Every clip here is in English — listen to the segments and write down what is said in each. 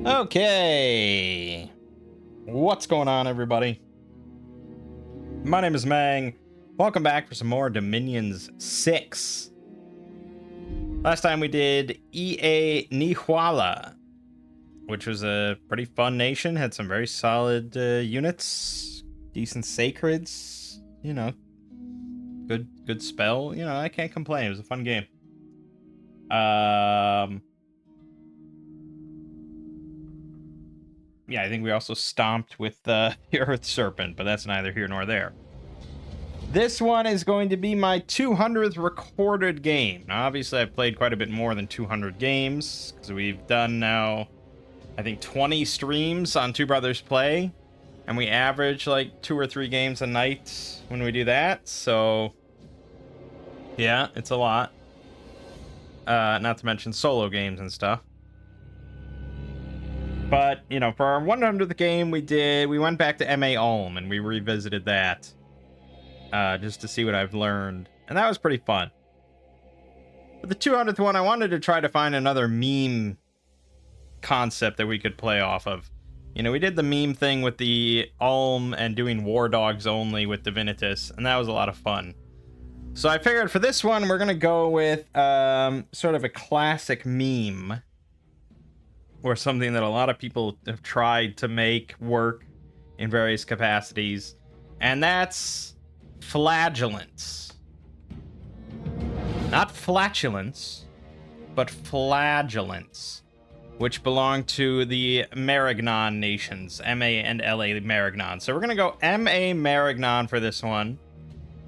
Okay. What's going on, everybody? My name is Mangg. Welcome back for some more Dominions 6. Last time we did E.A. Nihuala, which was a pretty fun nation. Had some very solid units, decent sacreds, you know, good spell. You know, I can't complain. It was a fun game. Yeah, I think we also stomped with the Earth Serpent, but that's neither here nor there. This one is going to be my 200th recorded game. Now, obviously, I've played quite a bit more than 200 games, because we've done now, I think, 20 streams on Two Brothers Play, and we average like 2 or 3 games a night when we do that, so yeah, it's a lot. Not to mention solo games and stuff. But, you know, for our 100th game, we went back to M.A. Ulm, and we revisited that. Just to see what I've learned. And that was pretty fun. For the 200th one, I wanted to try to find another meme concept that we could play off of. You know, we did the meme thing with the Ulm and doing War Dogs only with Divinitas, and that was a lot of fun. So I figured for this one, we're going to go with sort of a classic meme. Or something that a lot of people have tried to make work in various capacities. And that's flagellants. Not flatulence, but flagellants, which belong to the Marignon nations, M.A. and L.A. Marignon. So we're going to go M.A. Marignon for this one.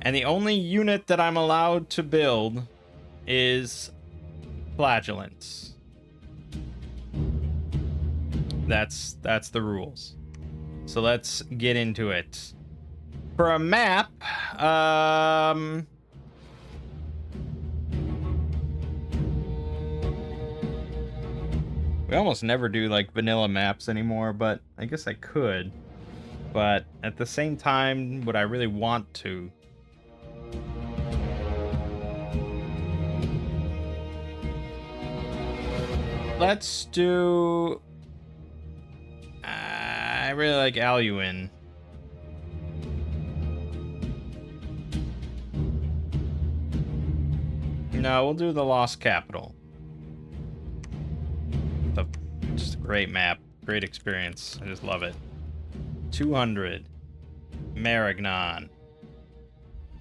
And the only unit that I'm allowed to build is flagellants. That's the rules. So let's get into it. For a map, we almost never do like vanilla maps anymore, but I guess I could. But at the same time, would I really want to? Let's do... I really like Aluin. No, we'll do the Lost Capital. Just a great map. Great experience. I just love it. 200. Marignon.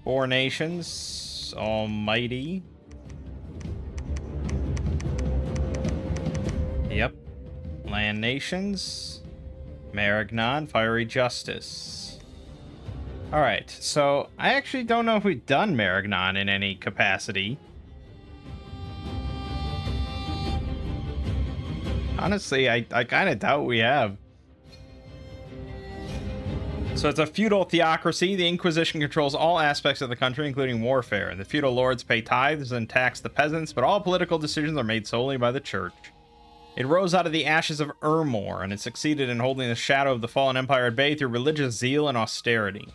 4 nations. Almighty. Yep. Land nations. Marignon, Fiery Justice. Alright, so I actually don't know if we've done Marignon in any capacity. Honestly, I kind of doubt we have. So it's a feudal theocracy. The Inquisition controls all aspects of the country, including warfare. The feudal lords pay tithes and tax the peasants, but all political decisions are made solely by the church. It rose out of the ashes of Ermor, and it succeeded in holding the shadow of the fallen empire at bay through religious zeal and austerity.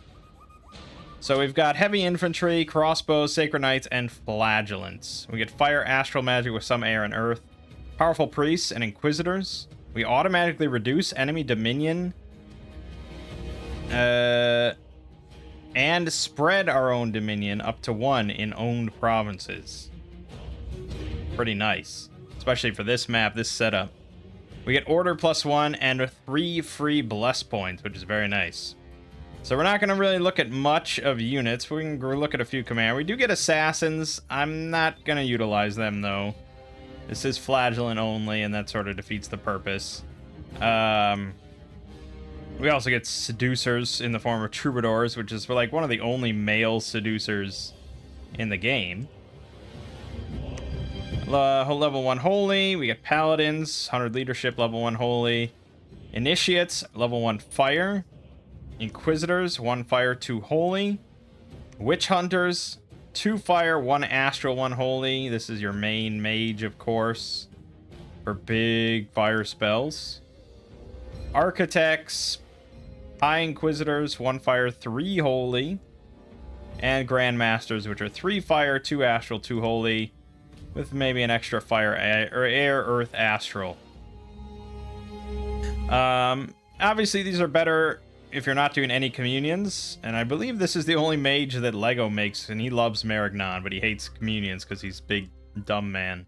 So we've got heavy infantry, crossbows, sacred knights, and flagellants. We get fire, astral magic with some air and earth, powerful priests and inquisitors. We automatically reduce enemy dominion, and spread our own dominion up to 1 in owned provinces. Pretty nice. Especially for this map, this setup. We get order +1 and 3 free bless points, which is very nice. So we're not going to really look at much of units. We can look at a few command. We do get assassins. I'm not going to utilize them, though. This is flagellant only, and that sort of defeats the purpose. We also get seducers in the form of troubadours, which is like one of the only male seducers in the game. Level 1 holy. We get paladins, 100 leadership, level 1 holy. Initiates, level 1 fire. Inquisitors, 1 fire, 2 holy. Witch hunters, 2 fire, 1 astral, 1 holy. This is your main mage, of course, for big fire spells. Architects, high inquisitors, 1 fire, 3 holy. And grandmasters, which are 3 fire, 2 astral, 2 holy. With maybe an extra fire or air, earth, astral. Obviously, these are better if you're not doing any communions, and I believe this is the only mage that Lego makes, and he loves Marignon, but he hates communions because he's big, dumb man.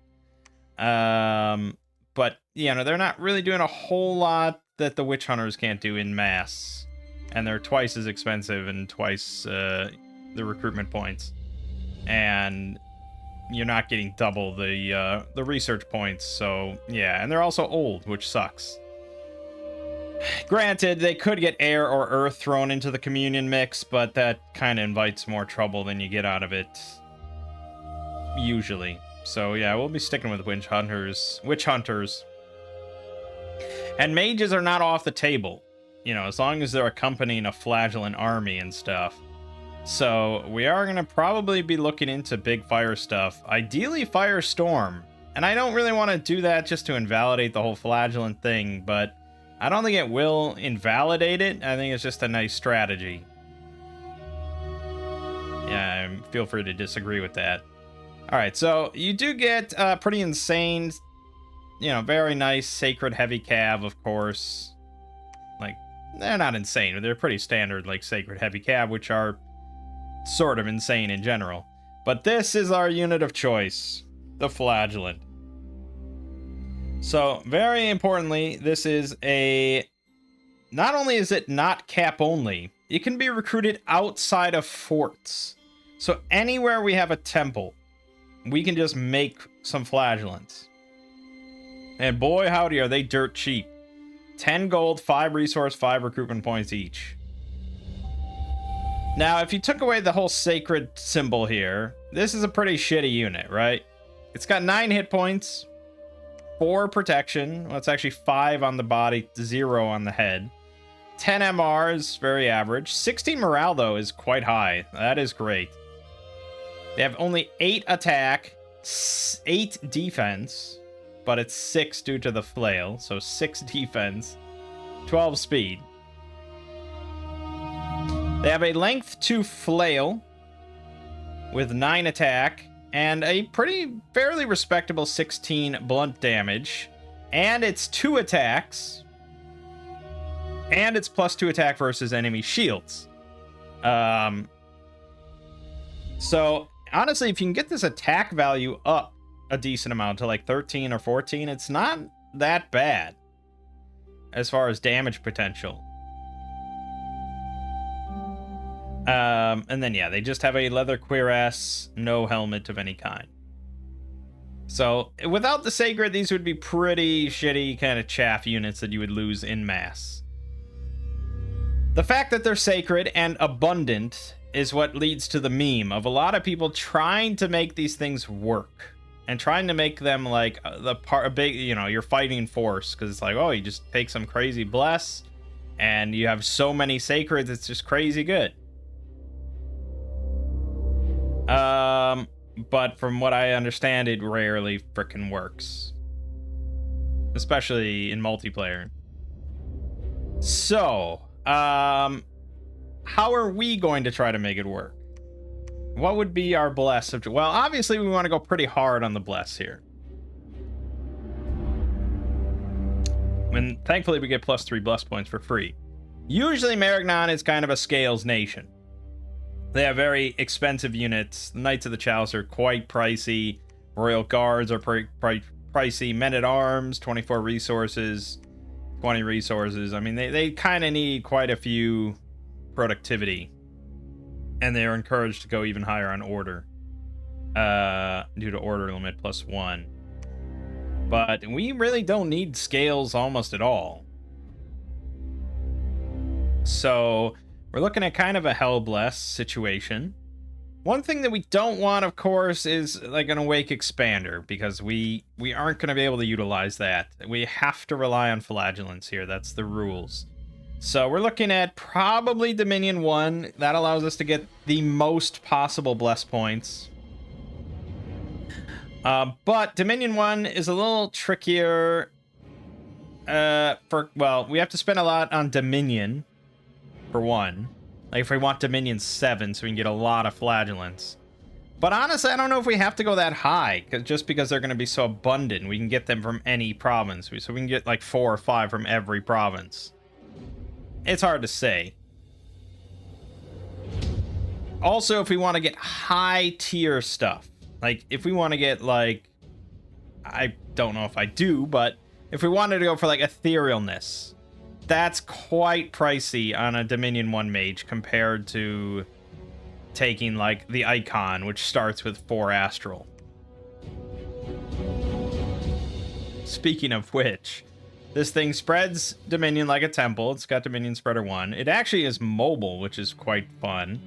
But, you know, they're not really doing a whole lot that the witch hunters can't do in mass, and they're twice as expensive and twice the recruitment points, and you're not getting double the research points, so yeah, and they're also old, which sucks. Granted, they could get air or earth thrown into the communion mix, but that kind of invites more trouble than you get out of it usually. So yeah, we'll be sticking with witch hunters. And mages are not off the table, you know, as long as they're accompanying a flagellant army and stuff. So we are going to probably be looking into big fire stuff. Ideally firestorm. And I don't really want to do that just to invalidate the whole flagellant thing, but I don't think it will invalidate it. I think it's just a nice strategy. Yeah, feel free to disagree with that. Alright, so you do get pretty insane, you know, very nice sacred heavy cav, of course. Like, they're not insane, but they're pretty standard, like, sacred heavy cav, which are sort of insane in general. But this is our unit of choice, the Flagellant. So, very importantly, this is a... Not only is it not cap only, it can be recruited outside of forts. So anywhere we have a temple, we can just make some Flagellants. And boy howdy are they dirt cheap. 10 gold, 5 resource, 5 recruitment points each. Now, if you took away the whole sacred symbol here, this is a pretty shitty unit, right? It's got 9 hit points, 4 protection. Well, it's actually 5 on the body, 0 on the head. 10 MR is very average. 16 morale, though, is quite high. That is great. They have only 8 attack, 8 defense, but it's 6 due to the flail, so 6 defense, 12 speed. They have a length 2 flail with 9 attack and a fairly respectable 16 blunt damage, and it's 2 attacks, and it's +2 attack versus enemy shields. So honestly, if you can get this attack value up a decent amount to like 13 or 14, it's not that bad as far as damage potential. And then yeah, they just have a leather cuirass, no helmet of any kind. So without the sacred, these would be pretty shitty kind of chaff units that you would lose in mass. The fact that they're sacred and abundant is what leads to the meme of a lot of people trying to make these things work and trying to make them like a big, you know, your fighting force, because it's like, oh, you just take some crazy bless and you have so many sacreds, it's just crazy good. But from what I understand, it rarely frickin' works, especially in multiplayer. So, how are we going to try to make it work? What would be our bless? Well, obviously we want to go pretty hard on the bless here. And thankfully we get +3 bless points for free. Usually Marignon is kind of a scales nation. They have very expensive units. The Knights of the Chalice are quite pricey. Royal Guards are pricey. Men-at-Arms, 24 resources, 20 resources. I mean, they kind of need quite a few productivity. And they are encouraged to go even higher on order. Due to order limit +1. But we really don't need scales almost at all. So we're looking at kind of a Hell Bless situation. One thing that we don't want, of course, is like an Awake Expander, because we aren't going to be able to utilize that. We have to rely on Flagellants here. That's the rules. So we're looking at probably Dominion 1. That allows us to get the most possible bless points. But Dominion 1 is a little trickier. Well, we have to spend a lot on Dominion, for one. Like if we want Dominion 7, so we can get a lot of Flagellants. But honestly, I don't know if we have to go that high, just because they're going to be so abundant. We can get them from any province. So we can get like 4 or 5 from every province. It's hard to say. Also, if we want to get high tier stuff, like if we want to get like, I don't know if I do, but if we wanted to go for like etherealness, that's quite pricey on a Dominion 1 mage compared to taking like the icon, which starts with 4 astral. Speaking of which, this thing spreads Dominion like a temple. It's got Dominion Spreader 1. It actually is mobile, which is quite fun.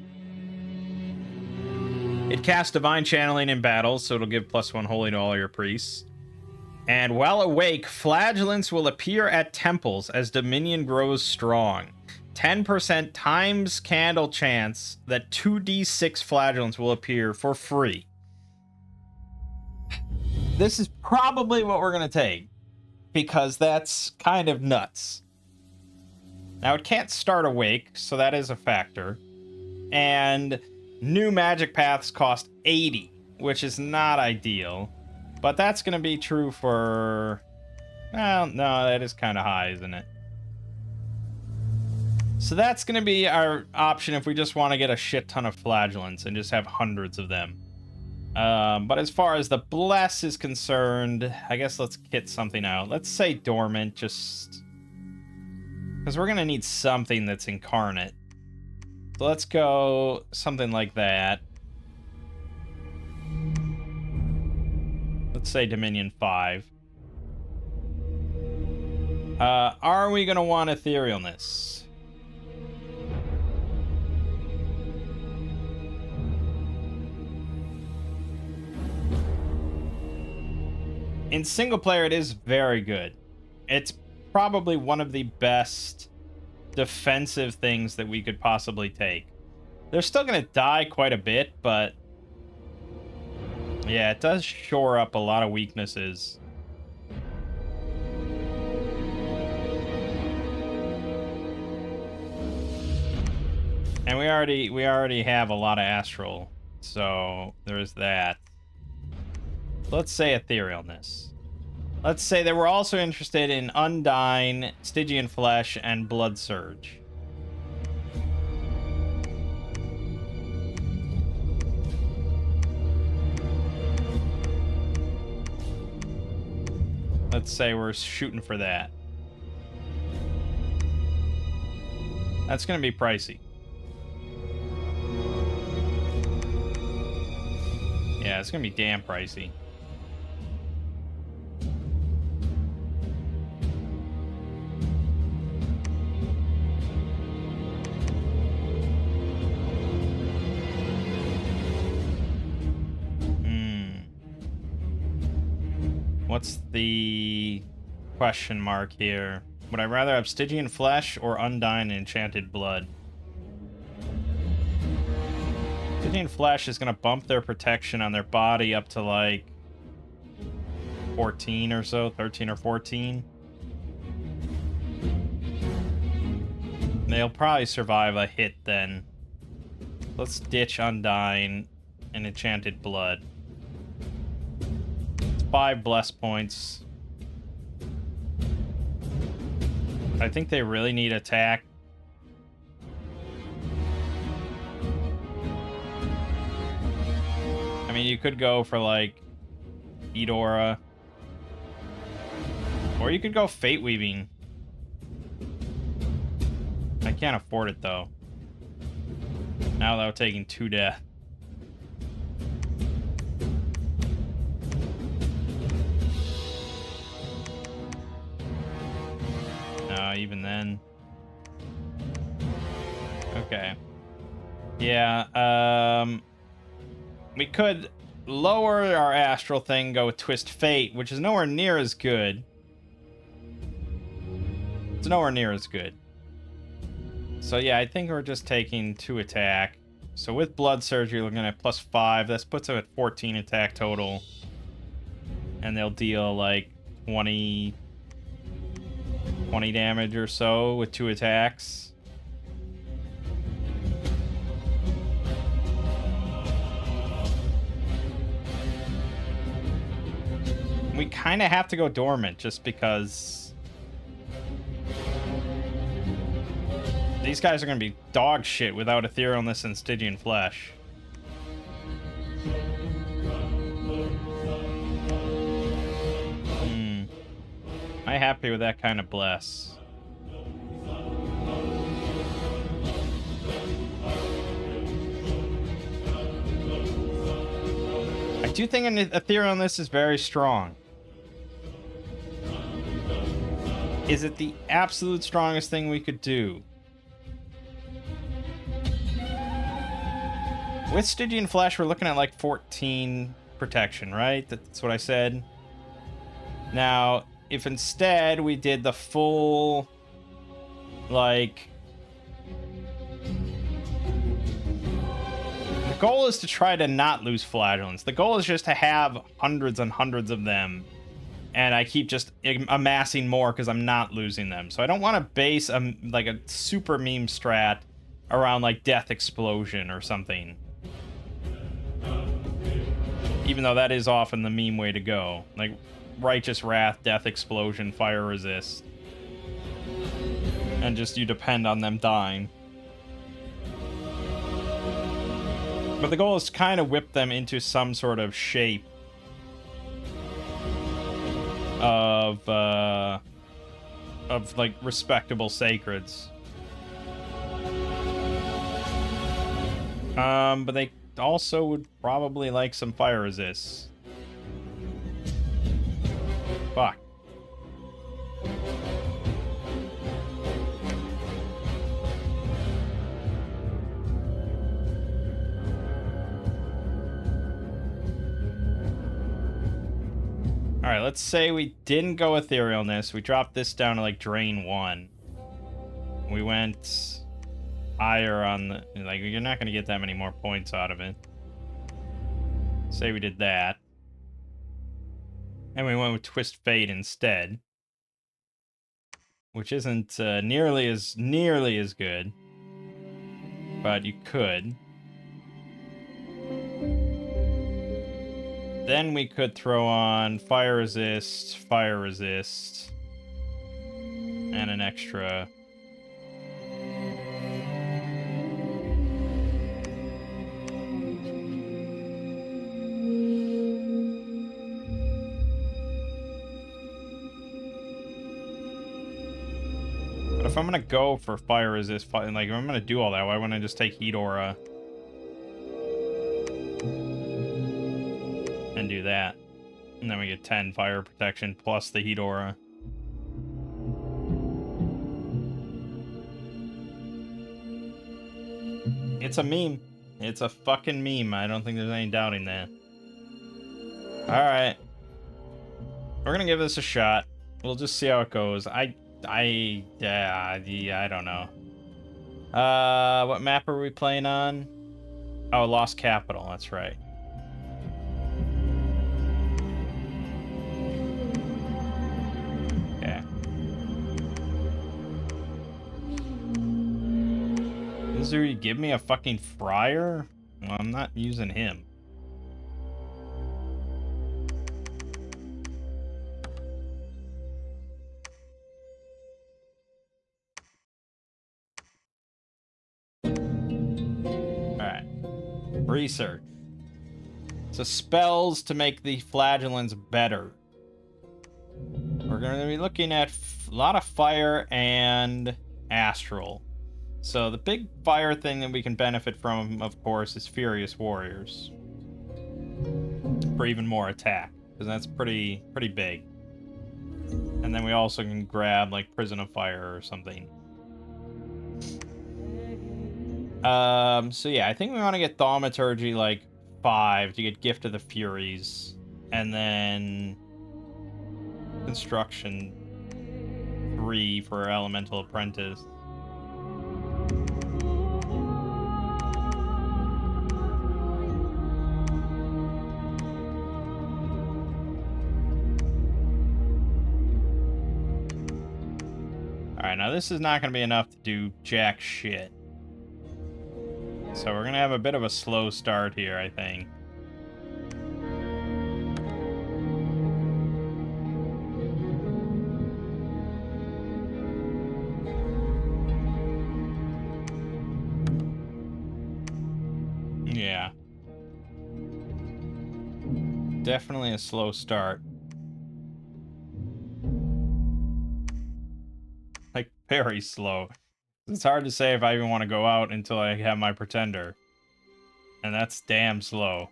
It casts Divine Channeling in battle, so it'll give +1 holy to all your priests. And while awake, flagellants will appear at temples as Dominion grows strong. 10% times candle chance that 2d6 flagellants will appear for free. This is probably what we're going to take, because that's kind of nuts. Now, it can't start awake, so that is a factor. And new magic paths cost 80, which is not ideal. But that's going to be true for... Well, no, that is kind of high, isn't it? So that's going to be our option if we just want to get a shit ton of flagellants and just have hundreds of them. But as far as the bless is concerned, I guess let's get something out. Let's say dormant, just... because we're going to need something that's incarnate. So let's go something like that. Let's say Dominion 5. Are we going to want etherealness? In single player, it is very good. It's probably one of the best defensive things that we could possibly take. They're still going to die quite a bit, but yeah, it does shore up a lot of weaknesses. And we already have a lot of astral, so there's that. Let's say etherealness. Let's say they were also interested in Undyne, Stygian Flesh, and Blood Surge. Let's say we're shooting for that. That's going to be pricey. Yeah, it's going to be damn pricey. What's the question mark here? Would I rather have Stygian Flesh or Undyne and Enchanted Blood? Stygian Flesh is going to bump their protection on their body up to like 14 or so, 13 or 14. They'll probably survive a hit then. Let's ditch Undyne and Enchanted Blood. 5 bless points. I think they really need attack. I mean, you could go for like Eudora, or you could go Fate Weaving. I can't afford it though. Now without taking 2 death. Even then. Okay. Yeah, we could lower our astral thing, go with Twist Fate, which is nowhere near as good. It's nowhere near as good. So yeah, I think we're just taking 2 attack. So with Blood Surge, you're looking at +5. That puts them at 14 attack total. And they'll deal like 20 damage or so with 2 attacks. we kind of have to go dormant just because these guys are going to be dog shit without etherealness and Stygian flesh. Am I happy with that kind of bless? I do think an etherealness is very strong. Is it the absolute strongest thing we could do? With Stygian Flesh, we're looking at like 14 protection, right? That's what I said. Now, if instead we did the full, like... The goal is to try to not lose Flagellants. The goal is just to have hundreds and hundreds of them. And I keep just amassing more because I'm not losing them. So I don't want to base like a super meme strat around like Death Explosion or something. Even though that is often the meme way to go. Like Righteous Wrath, Death Explosion, Fire Resist. And just you depend on them dying. But the goal is to kind of whip them into some sort of shape of like respectable sacreds. But they also would probably like some fire resists. Fuck. Alright, let's say we didn't go etherealness. We dropped this down to like drain 1. We went higher on the... Like, you're not going to get that many more points out of it. Say we did that. And we went with Twist Fate instead. Which isn't nearly as good. But you could. Then we could throw on Fire Resist, and an extra. But if I'm gonna go for Fire Resist, like if I'm gonna do all that, why wouldn't I just take Heat Aura? And do that. And then we get 10 fire protection plus the Heat Aura. It's a meme. It's a fucking meme. I don't think there's any doubting that. Alright. We're gonna give this a shot. We'll just see how it goes. I don't know. What map are we playing on? Oh, Lost Capital, that's right. Do you give me a fucking friar? Well, I'm not using him. Alright. Research. So spells to make the flagellants better. We're going to be looking at a lot of fire and astral. So the big fire thing that we can benefit from, of course, is Furious Warriors. For even more attack, because that's pretty big. And then we also can grab, like, Prison of Fire or something. So yeah, I think we want to get Thaumaturgy, like, 5 to get Gift of the Furies. And then Construction 3 for Elemental Apprentice. Alright, now this is not going to be enough to do jack shit. So we're going to have a bit of a slow start here, I think. definitely a slow start. Like, very slow. It's hard to say if I even want to go out until I have my pretender. And that's damn slow.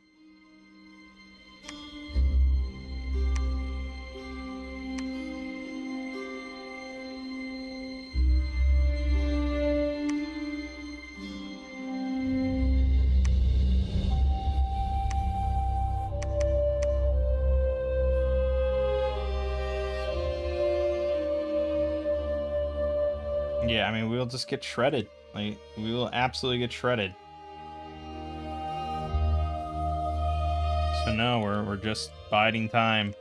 Yeah, I mean, we'll just get shredded. Like, we will absolutely get shredded. So no, we're just biding time.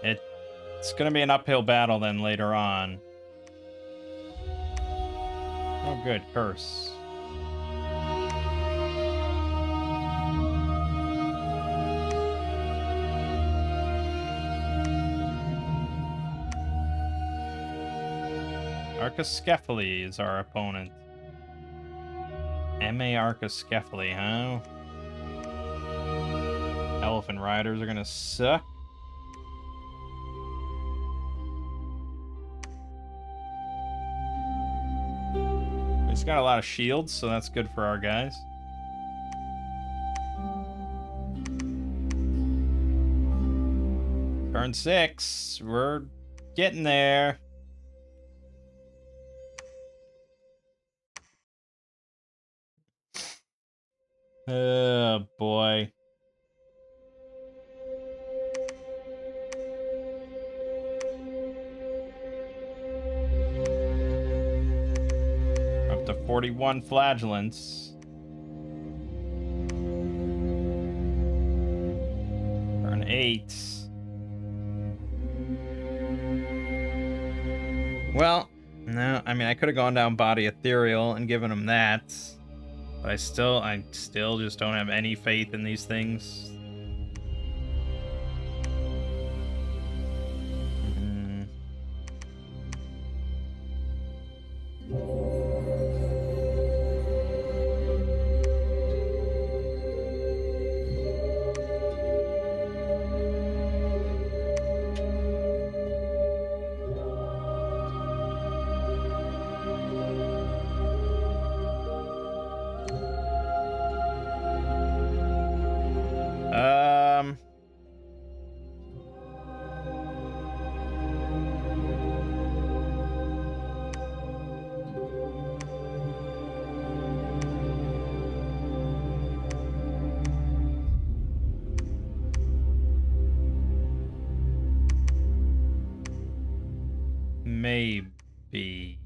It's gonna be an uphill battle then later on. Oh, good. Curse. Archiskephali is our opponent. M.A. Archiskephali, huh? Elephant Riders are gonna suck. He's got a lot of shields, so that's good for our guys. Turn 6. We're getting there. Oh, boy. Up to 41 flagellants. Turn 8. Well, no, I mean, I could have gone down Body Ethereal and given him that. But I still just don't have any faith in these things. Maybe.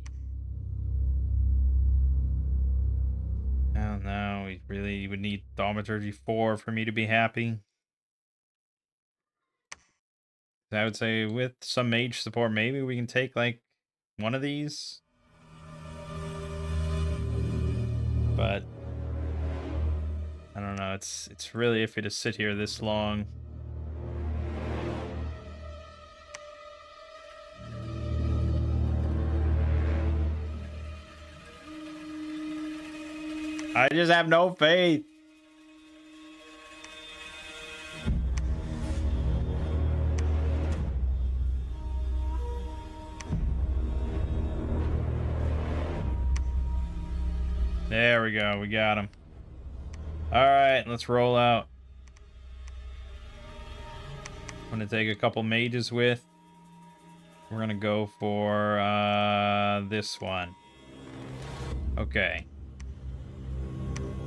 I don't know. We really would need Thaumaturgy 4 for me to be happy. I would say with some mage support, maybe we can take like one of these. But I don't know. It's really iffy to sit here this long. I just have no faith. There we go. We got him. All right, let's roll out. I'm going to take a couple mages with. We're going to go for this one. Okay.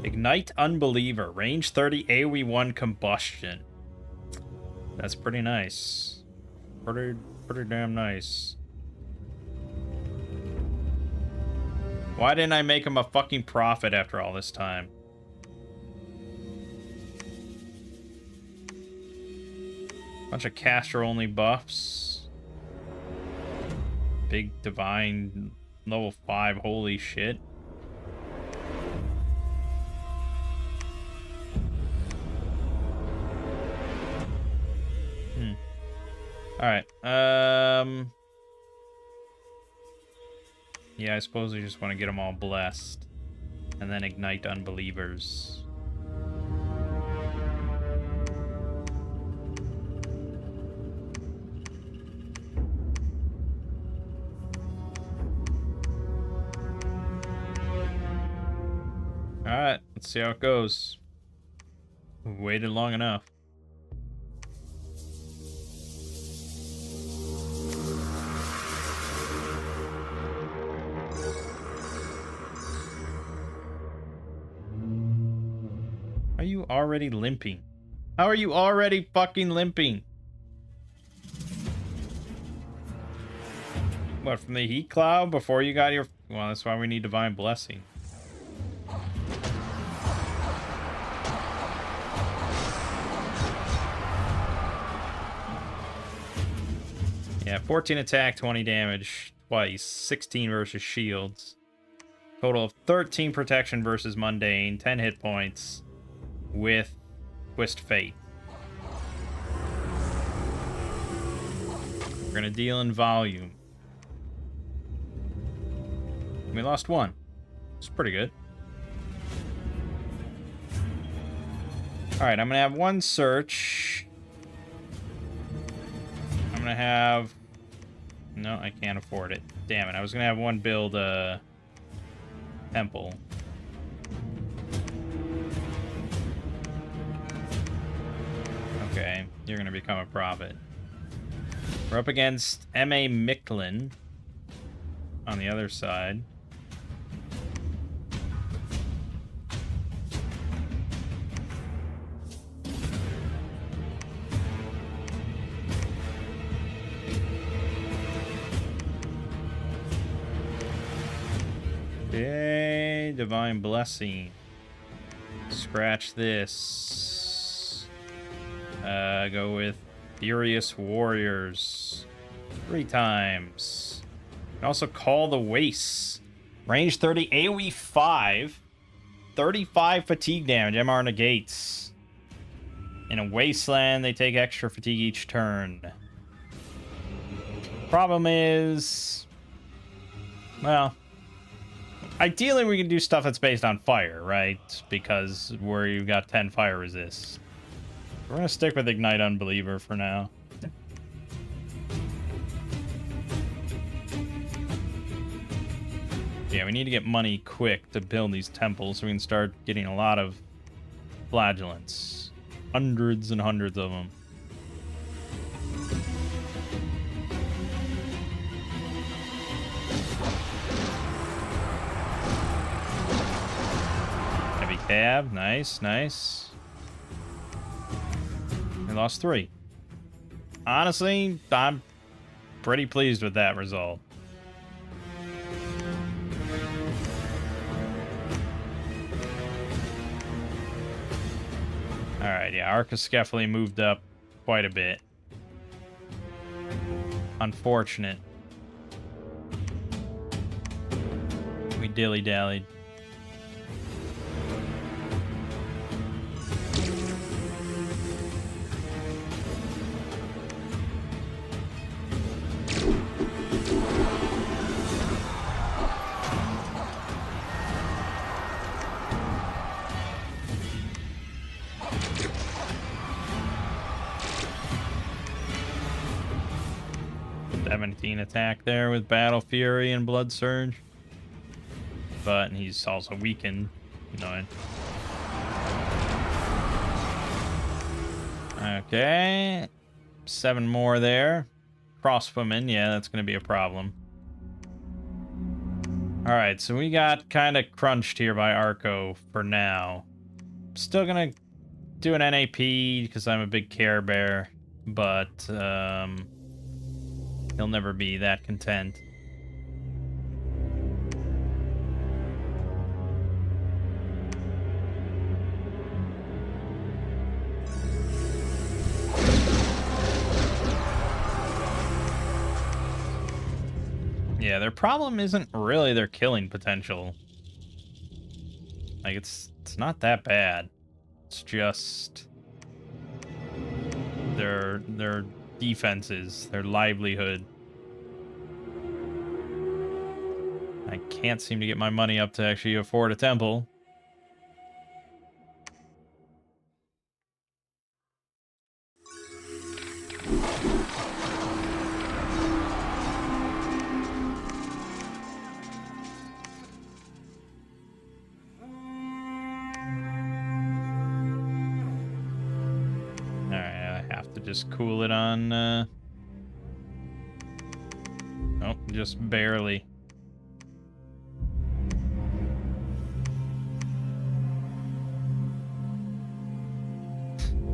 Ignite Unbeliever. Range 30, AoE 1 Combustion. That's pretty nice. Pretty damn nice. Why didn't I make him a fucking prophet after all this time? Bunch of caster-only buffs. Big divine level 5. Holy shit. Alright. Yeah, I suppose we just want to get them all blessed. And then ignite unbelievers. Let's see how it goes. We waited long enough. Are you already limping? How are you already fucking limping? What, from the heat cloud before you got your... Well, that's why we need Divine Blessing. Yeah, 14 attack, 20 damage twice. 16 versus shields. Total of 13 protection versus mundane. 10 hit points with Twist Fate. We're going to deal in volume. We lost one. It's pretty good. Alright, I'm going to have one search. I'm going to have... No, I can't afford it. Damn it. I was going to have one build temple. Okay, you're going to become a prophet. We're up against M.A. Micklin on the other side. Okay, Divine Blessing. Scratch this. Go with Furious Warriors. 3 times. You can also Call the Wastes. Range 30, AoE 5. 35 fatigue damage, MR negates. In a wasteland, they take extra fatigue each turn. Problem is... Well... Ideally, we can do stuff that's based on fire, right? Because where you've got 10 fire resists. We're going to stick with Ignite Unbeliever for now. Yeah, we need to get money quick to build these temples so we can start getting a lot of flagellants. Hundreds and hundreds of them. Heavy cab, nice, nice. We lost 3. Honestly, I'm pretty pleased with that result. Alright, yeah, Arcoscephaly moved up quite a bit. Unfortunate. We dilly-dallied. Attack there with Battle Fury and Blood Surge. But he's also weakened. Annoying. Okay. 7 more there. Crossbowmen, yeah, that's going to be a problem. Alright, so we got kind of crunched here by Arco for now. Still going to do an NAP because I'm a big Care Bear. But, he'll never be that content. Yeah, their problem isn't really their killing potential. Like, it's not that bad. It's just their defenses, their livelihood. I can't seem to get my money up to actually afford a temple. have to just cool it on, oh, just barely.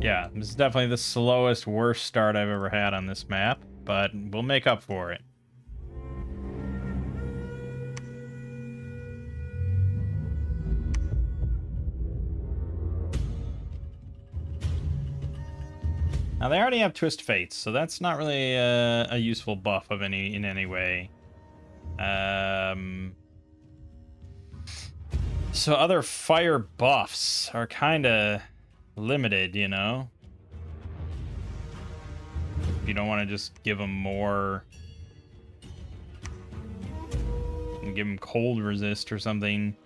Yeah, this is definitely the slowest, worst start I've ever had on this map, but we'll make up for it. Now, they already have Twist Fates, so that's not really a useful buff in any way. So other fire buffs are kind of limited, you know? If you don't want to just give them more... and give them cold resist or something.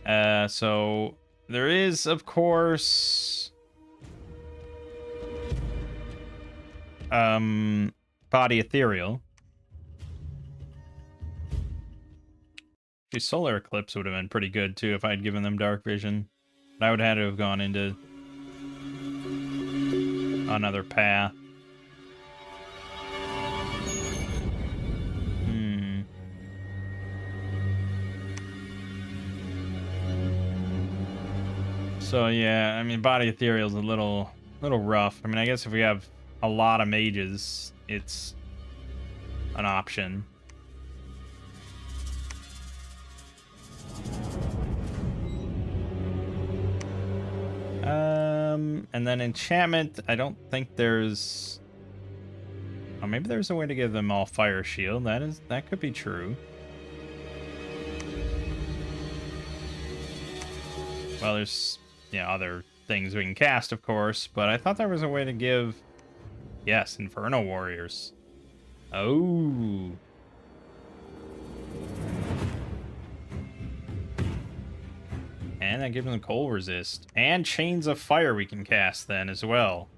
So there is, of course... Body Ethereal. Actually, Solar Eclipse would have been pretty good, too, if I'd given them Dark Vision. But I would have had to have gone into another path. So, yeah, I mean, Body Ethereal is a little rough. I mean, I guess if we have a lot of mages, it's an option. And then enchantment, I don't think there's... Oh, maybe there's a way to give them all Fire Shield. That could be true. Well, there's, other things we can cast, of course, but I thought there was a way to give... Yes, Inferno Warriors. Oh. And that gives them cold resist. And Chains of Fire we can cast then as well.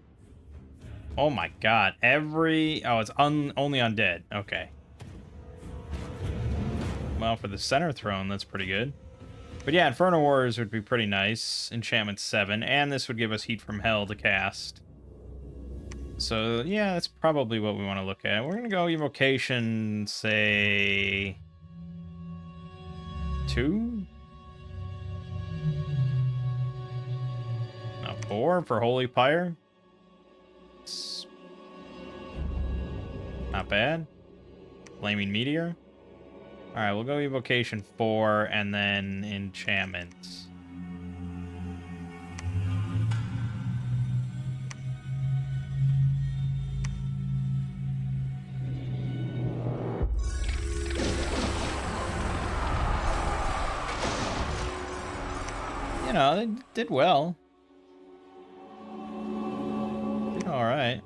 Oh my god. Oh, it's only undead. Okay. Well, for the center throne, that's pretty good. But yeah, Inferno Warriors would be pretty nice. Enchantment 7. And this would give us Heat from Hell to cast. So, yeah, that's probably what we want to look at. We're going to go Evocation, say... 2? No, 4 for Holy Pyre. It's not bad. Flaming Meteor. Alright, we'll go Evocation 4 and then Enchantment. They did well. Did alright.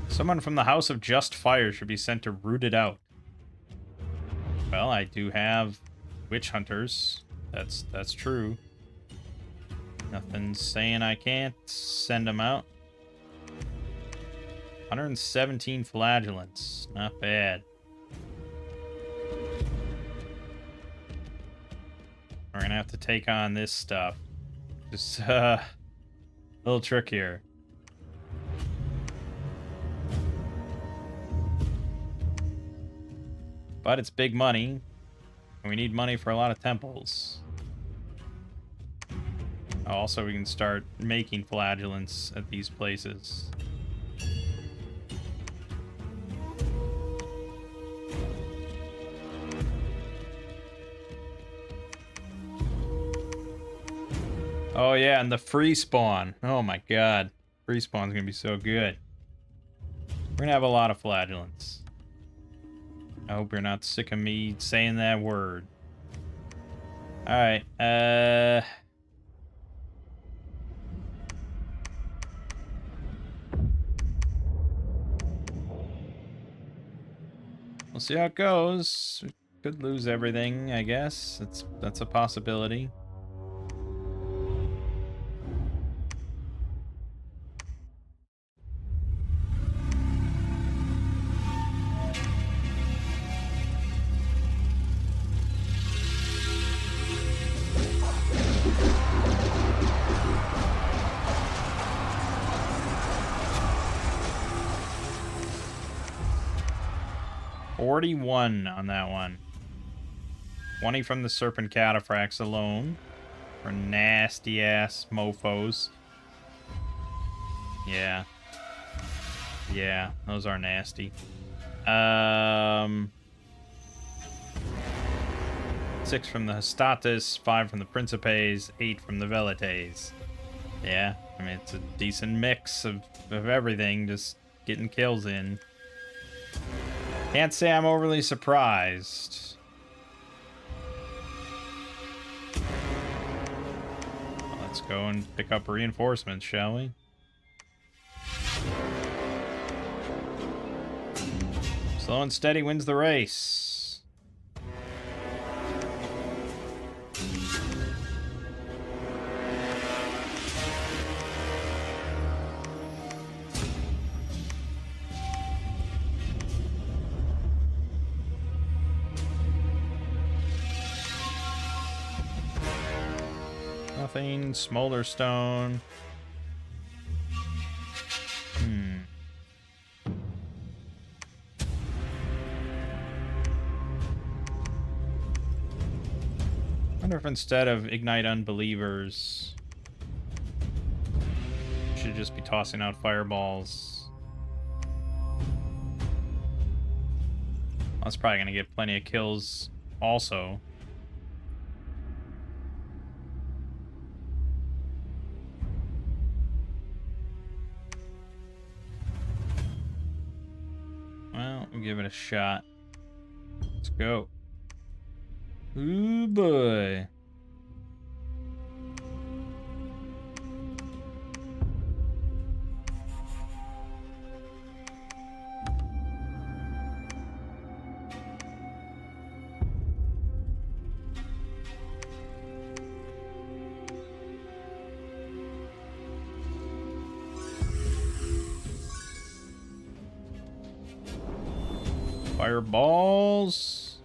Someone from the House of Just Fire should be sent to root it out. Well, I do have witch hunters. That's true. Nothing's saying I can't send them out. 117 flagellants. Not bad. We're gonna have to take on this stuff. Just a little trick here. But it's big money, and we need money for a lot of temples. Also, we can start making flagellants at these places. Oh yeah, and the free spawn. Oh my god. Free spawn's gonna be so good. We're gonna have a lot of flagellants. I hope you're not sick of me saying that word. Alright, we'll see how it goes. Could lose everything, I guess. That's a possibility. $41 on that one. 20 from the Serpent Cataphracts alone. For nasty ass mofos. Yeah. Yeah, those are nasty. 6 from the Hastatis, 5 from the Principes, 8 from the Velites. Yeah, I mean, it's a decent mix of everything, just getting kills in. Can't say I'm overly surprised. Well, let's go and pick up reinforcements, shall we? Slow and steady wins the race. Nothing. Smolder Stone. Wonder if instead of Ignite Unbelievers, should just be tossing out fireballs. That's probably gonna get plenty of kills also. Well, we'll give it a shot. Let's go. Ooh, boy. Fireballs.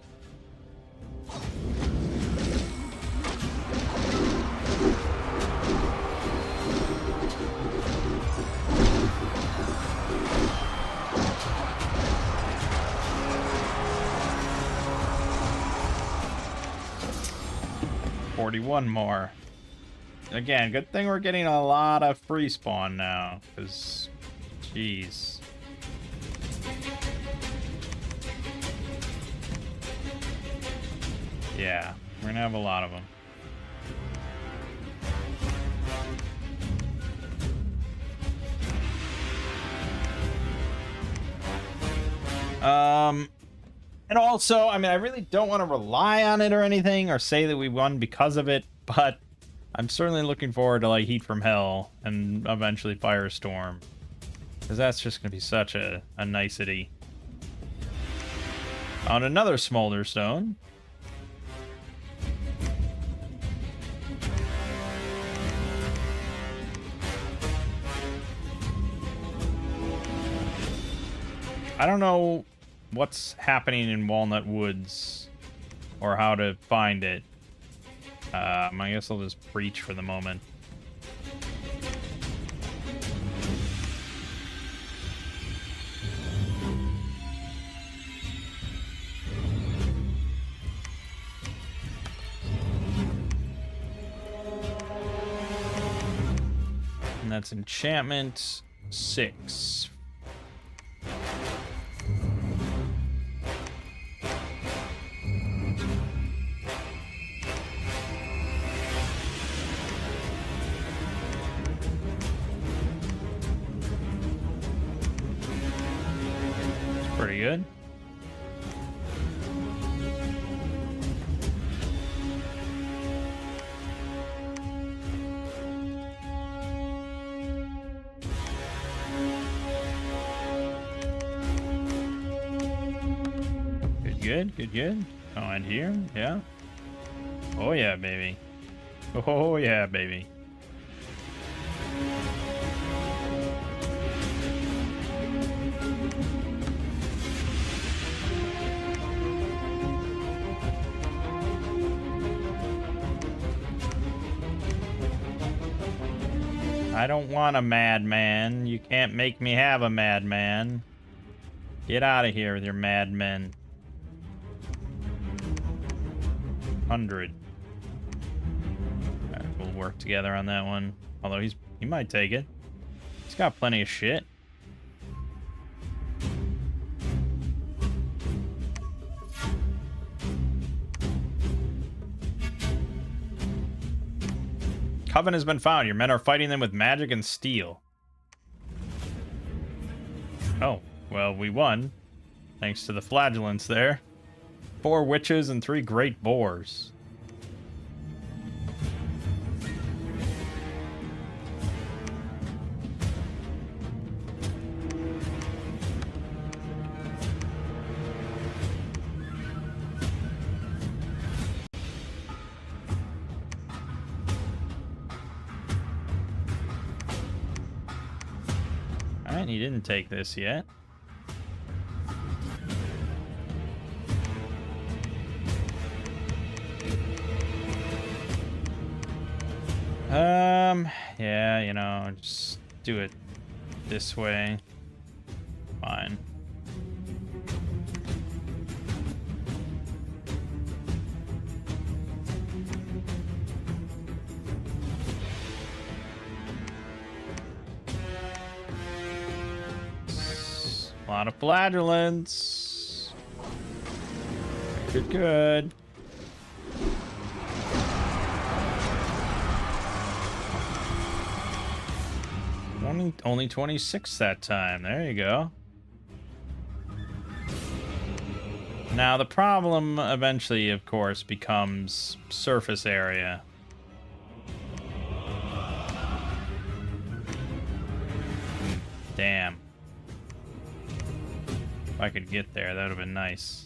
$41 more. Again, good thing we're getting a lot of free spawn now, because, jeez. Yeah, we're gonna have a lot of them. And also, I mean, I really don't want to rely on it or anything, or say that we won because of it, but I'm certainly looking forward to, like, Heat from Hell and eventually Firestorm, because that's just gonna be such a nicety. On another Smolder Stone. I don't know what's happening in Walnut Woods or how to find it. I guess I'll just breach for the moment. And that's enchantment 6. Pretty good. Good. Oh, and here? Yeah. Oh, yeah, baby. Oh, yeah, baby. I don't want a madman. You can't make me have a madman. Get out of here with your madmen. 100. Alright, we'll work together on that one. Although he might take it. He's got plenty of shit. Coven has been found. Your men are fighting them with magic and steel. Oh, well, we won. Thanks to the flagellants there. 4 witches and 3 great boars. Alright, he didn't take this yet. Yeah, you know, just do it this way. Fine. A lot of flagellants. Good, good. Only 26 that time. There you go. Now, the problem eventually, of course, becomes surface area. Damn. If I could get there, that would have been nice.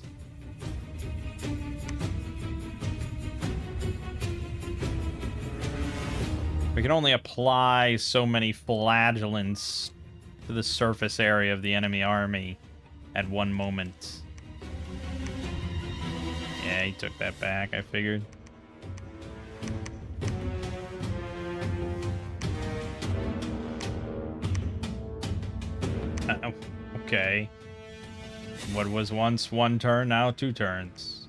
We can only apply so many flagellants to the surface area of the enemy army at one moment. Yeah, he took that back, I figured. Okay. What was once 1 turn, now 2 turns.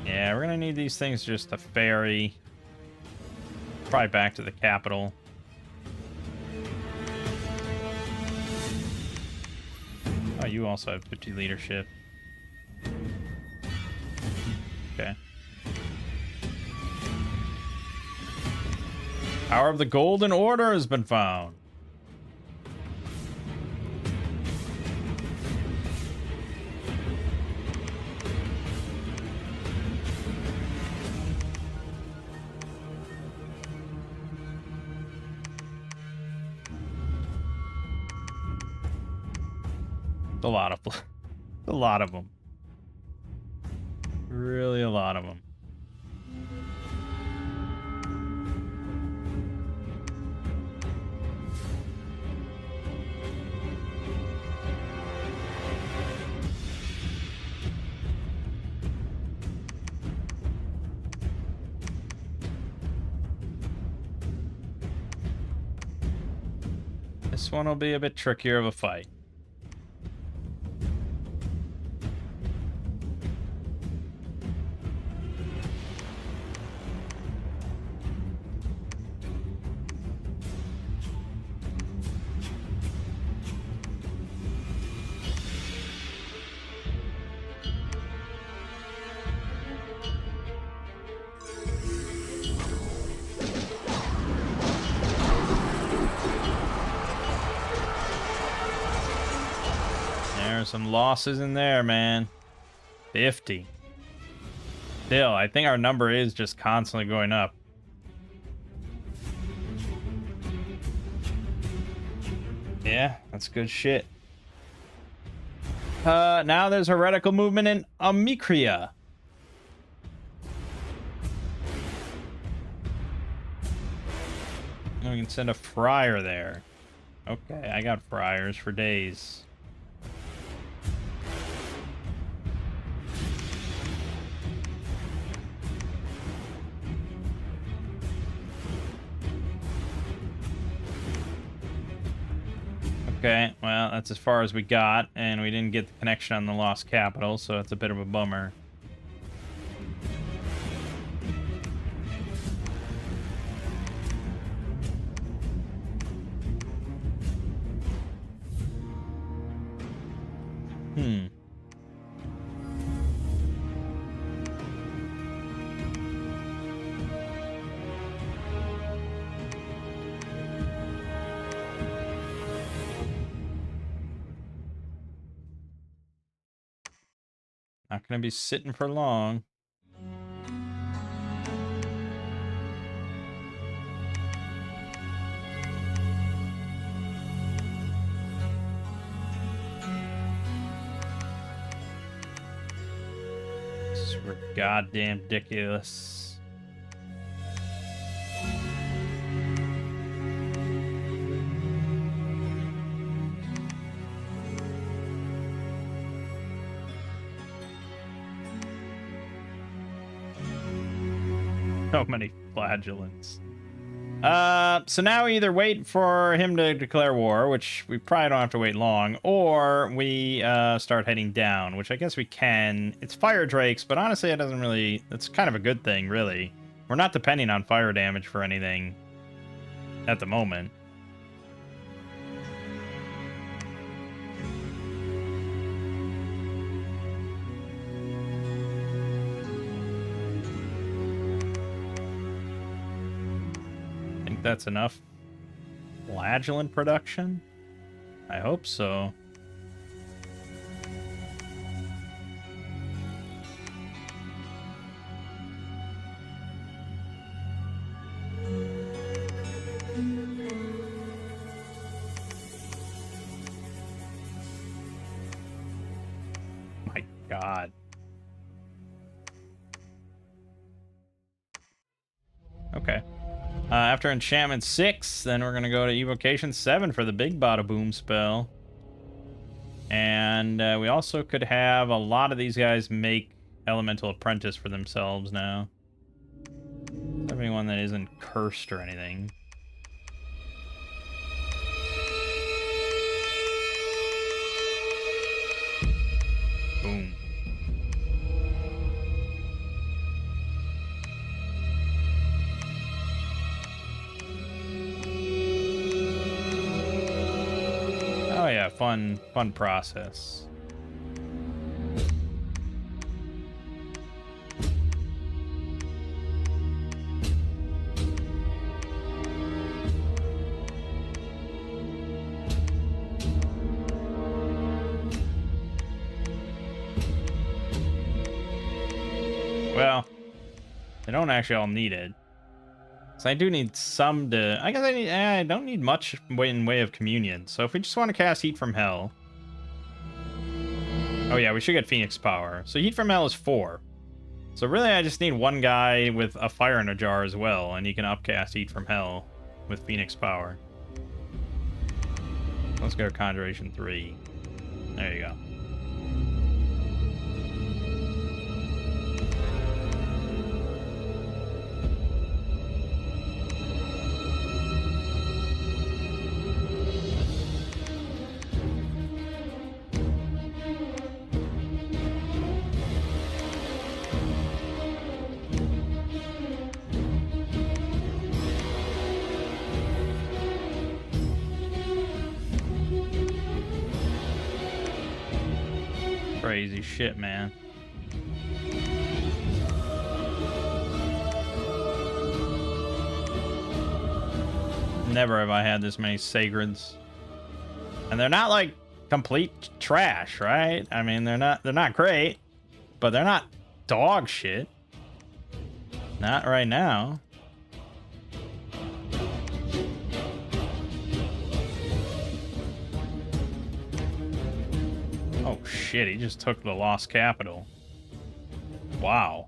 Yeah, we're gonna need these things just to ferry. Probably back to the capital. Oh, you also have 50 leadership. Okay. Power of the Golden Order has been found. A lot of them. Really a lot of them. This one will be a bit trickier of a fight. There's some losses in there, man. 50. Still, I think our number is just constantly going up. Yeah, that's good shit. Now there's heretical movement in Amikria. And we can send a friar there. Okay, I got friars for days. Okay, well, that's as far as we got, and we didn't get the connection on the Lost Capital, so it's a bit of a bummer. Not gonna be sitting for long. This is goddamn ridiculous. So many flagellants. So now we either wait for him to declare war, which we probably don't have to wait long, or we start heading down, which I guess we can. It's fire drakes, but honestly, it doesn't really. It's kind of a good thing, really. We're not depending on fire damage for anything at the moment. That's enough flagellant production? I hope so. My God. Okay. After enchantment 6, then we're gonna go to evocation 7 for the big bada boom spell. And we also could have a lot of these guys make elemental apprentice for themselves now. Everyone that isn't cursed or anything. Boom. Oh yeah, fun process. Well, they don't actually all need it. So I do need some to... I guess I don't need much in way of communion. So if we just want to cast Heat from Hell... Oh yeah, we should get Phoenix Power. So Heat from Hell is 4. So really I just need one guy with a Fire in a Jar as well, and he can upcast Heat from Hell with Phoenix Power. Let's go Conjuration 3. There you go. Crazy shit, man. Never have I had this many Sacreds. And they're not like complete trash, right? I mean, they're not great, but they're not dog shit. Not right now. Oh shit, he just took the lost capital. Wow.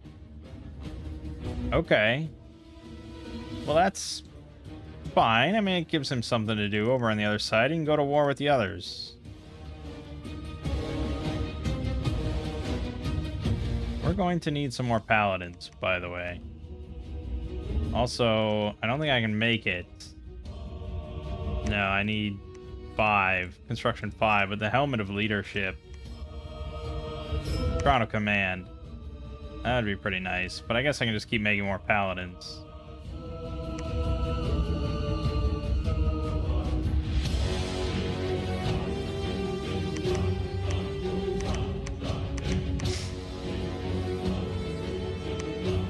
Okay. Well, that's fine. I mean, it gives him something to do over on the other side. He can go to war with the others. We're going to need some more paladins, by the way. Also, I don't think I can make it. No, I need 5. Construction 5, with the Helmet of Leadership. Crown of Command. That'd be pretty nice, but I guess I can just keep making more paladins.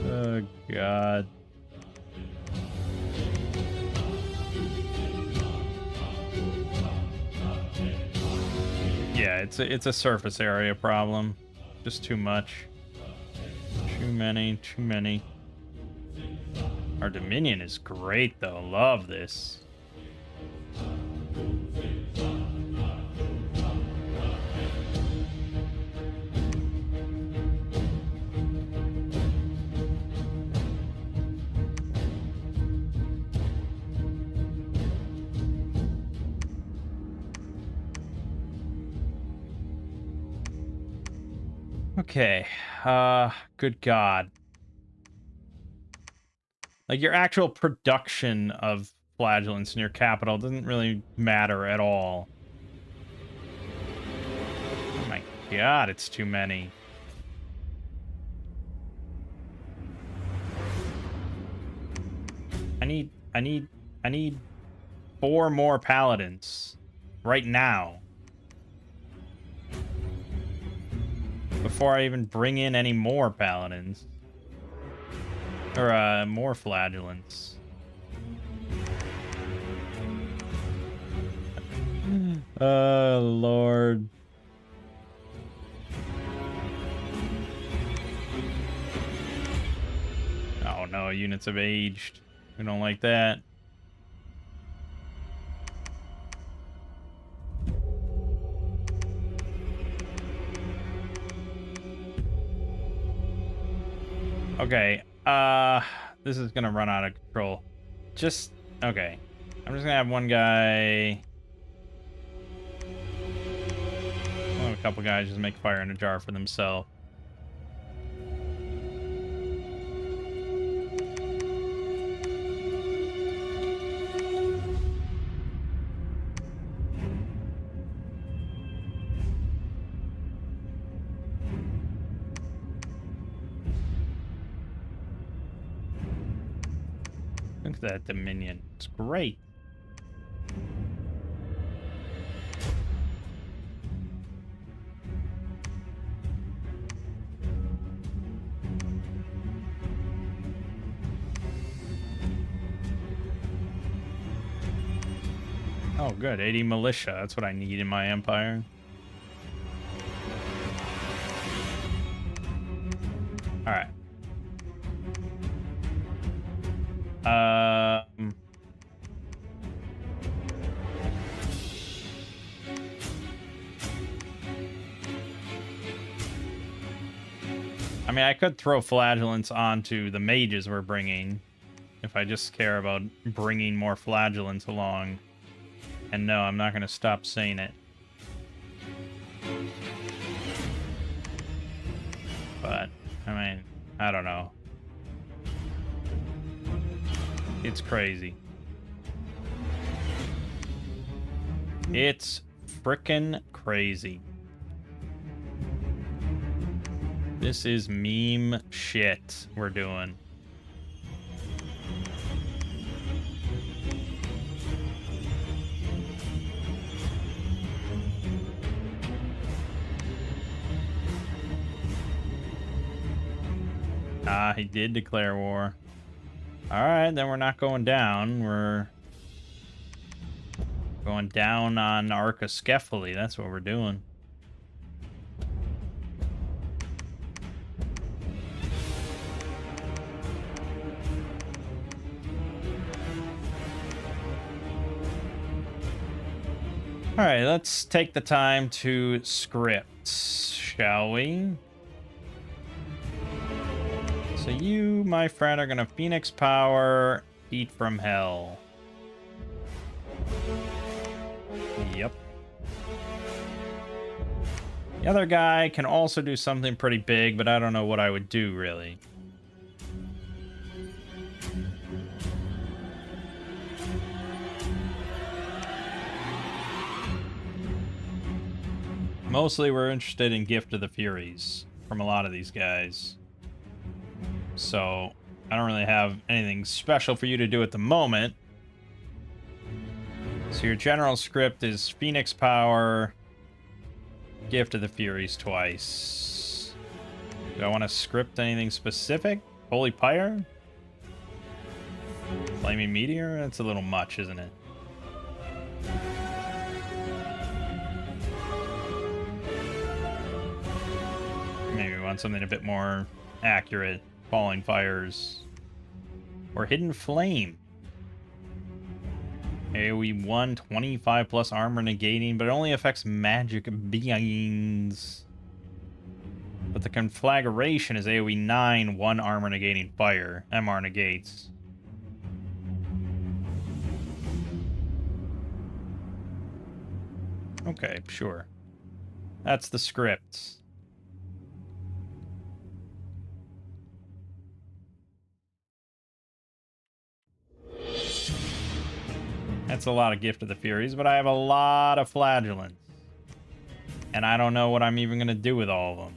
Oh, God. Yeah, it's a surface area problem. Just too much. Too many. Our Dominion is great, though. Love this. Okay. Good God. Like, your actual production of flagellants in your capital doesn't really matter at all. Oh my God, it's too many. I need 4 more paladins. Right now. Before I even bring in any more paladins. Or, more flagellants. Oh, Lord. Oh, no, units have aged. We don't like that. Okay, this is gonna run out of control. Okay. I'm just gonna have one guy... I'll have a couple guys just make fire in a jar for themselves. Look at that Dominion. It's great. Oh, good. 80 militia. That's what I need in my empire. All right. I mean, I could throw flagellants onto the mages we're bringing, if I just care about bringing more flagellants along. And no, I'm not going to stop saying it. But, I mean, I don't know. It's crazy. It's frickin' crazy. This is meme shit we're doing. Ah, he did declare war. Alright, then we're not going down. We're going down on Archiskephali. That's what we're doing. All right, let's take the time to script, shall we? So you, my friend, are gonna Phoenix Power, Heat from Hell. Yep. The other guy can also do something pretty big, but I don't know what I would do, really. Mostly we're interested in Gift of the Furies from a lot of these guys. So I don't really have anything special for you to do at the moment. So your general script is Phoenix Power, Gift of the Furies twice. Do I want to script anything specific? Holy Pyre? Flaming Meteor? That's a little much, isn't it? Maybe we want something a bit more accurate. Falling Fires. Or Hidden Flame. AoE 1, 25 plus armor negating, but it only affects magic beings. But the Conflagration is AoE 9, 1 armor negating fire. MR negates. Okay, sure. That's the script. That's a lot of Gift of the Furies, but I have a lot of Flagellants. And I don't know what I'm even going to do with all of them.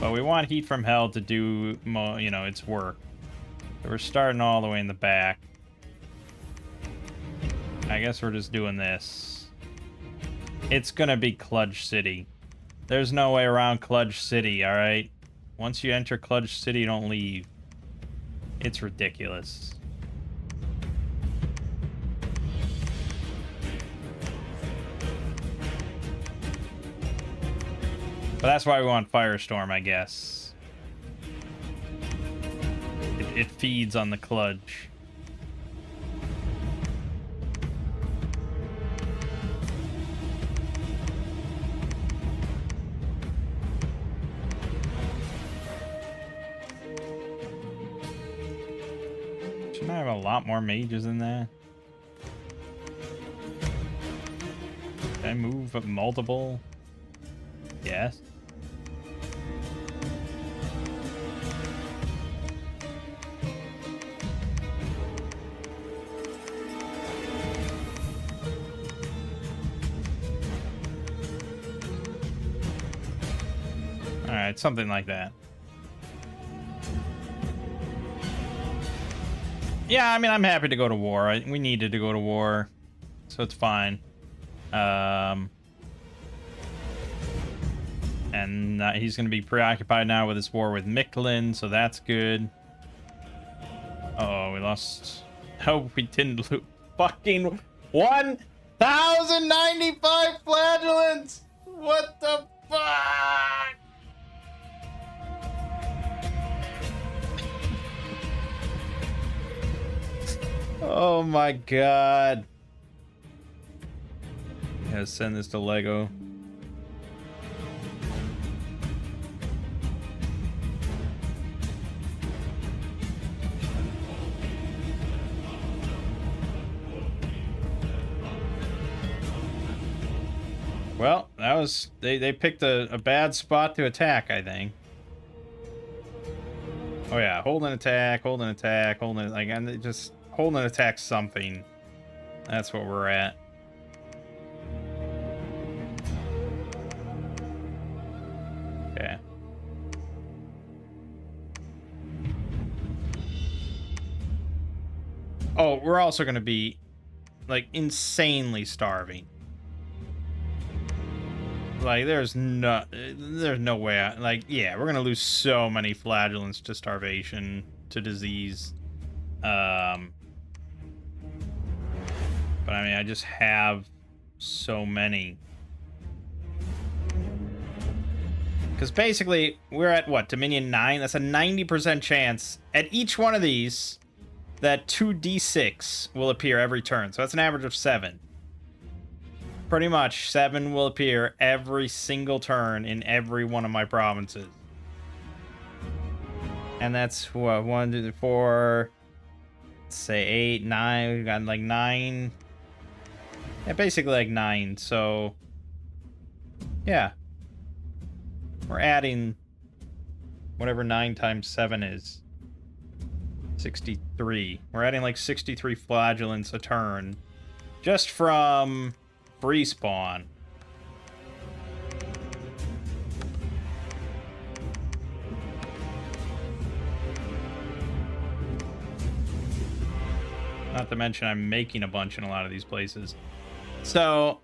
But we want Heat from Hell to do, you know, its work. So we're starting all the way in the back. I guess we're just doing this. It's going to be Kludge City. There's no way around Kludge City, alright? Once you enter Kludge City, you don't leave. It's ridiculous. But that's why we want Firestorm, I guess. It feeds on the Kludge. Shouldn't I have a lot more mages in that? Can I move multiple? Yes. Alright, something like that. Yeah, I mean, I'm happy to go to war. We needed to go to war, so it's fine. And he's going to be preoccupied now with his war with Mictlan, so that's good. Uh-oh, we lost. Hope we didn't lose. Fucking 1,095 Flagellants! What the fuck? Oh my god. Gotta send this to Lego. Well, that was they picked a bad spot to attack, I think. Oh yeah, hold an attack, hold an attack, hold an, like, and just hold an attack something. That's what we're at. Okay. Oh, we're also gonna be like insanely starving. Like, there's no way. Like, yeah, we're gonna lose so many Flagellants to starvation, to disease. But I mean, I just have so many. Because basically, we're at what, Dominion 9? That's a 90% chance at each one of these that 2d6 will appear every turn. So that's an average of 7. Pretty much 7 will appear every single turn in every one of my provinces. And that's what, 1, 2, 3, 4, let's say 8, 9. We've got like 9. Yeah, basically like 9. So yeah, we're adding whatever 9 times 7 is. 63. We're adding like 63 flagellants a turn just from free spawn. Not to mention I'm making a bunch in a lot of these places. So,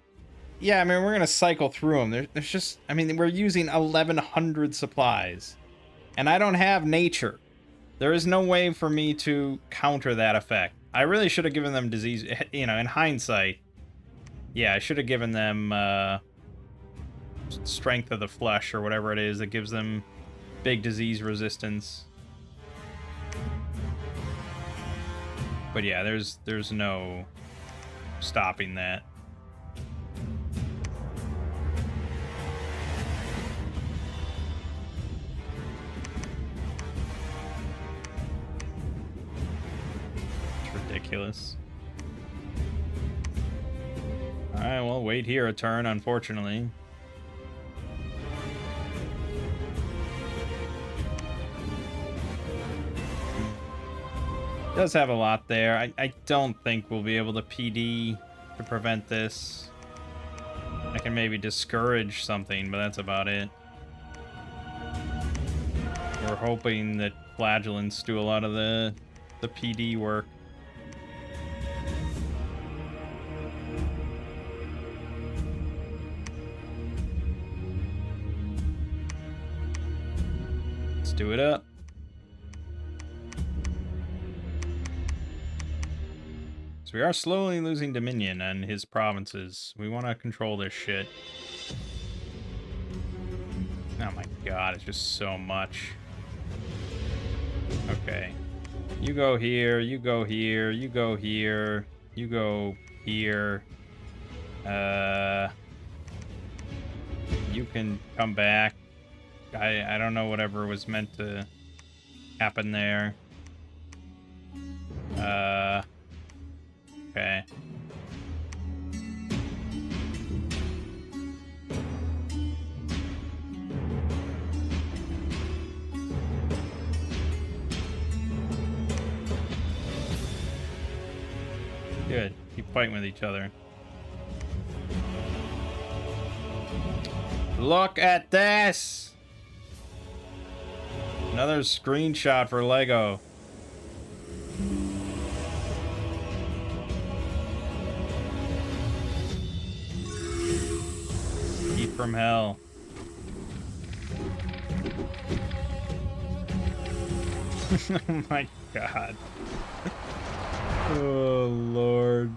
yeah, I mean, we're going to cycle through them. There's just, I mean, we're using 1,100 supplies. And I don't have nature. There is no way for me to counter that effect. I really should have given them disease, you know, in hindsight. Yeah, I should have given them strength of the flesh or whatever it is that gives them big disease resistance. But yeah, there's no stopping that. Ridiculous. Alright, well, wait here a turn, unfortunately. Does have a lot there. I don't think we'll be able to PD to prevent this. I can maybe discourage something, but that's about it. We're hoping that flagellants do a lot of the PD work. Let's do it up. So we are slowly losing dominion on his provinces. We want to control this shit. Oh my god, it's just so much. Okay. You go here, you go here, you go here, you go here. You can come back. I don't know whatever was meant to happen there. Okay. Good. Keep fighting with each other. Look at this! Another screenshot for Lego. Heat from hell. Oh my god. Oh lord.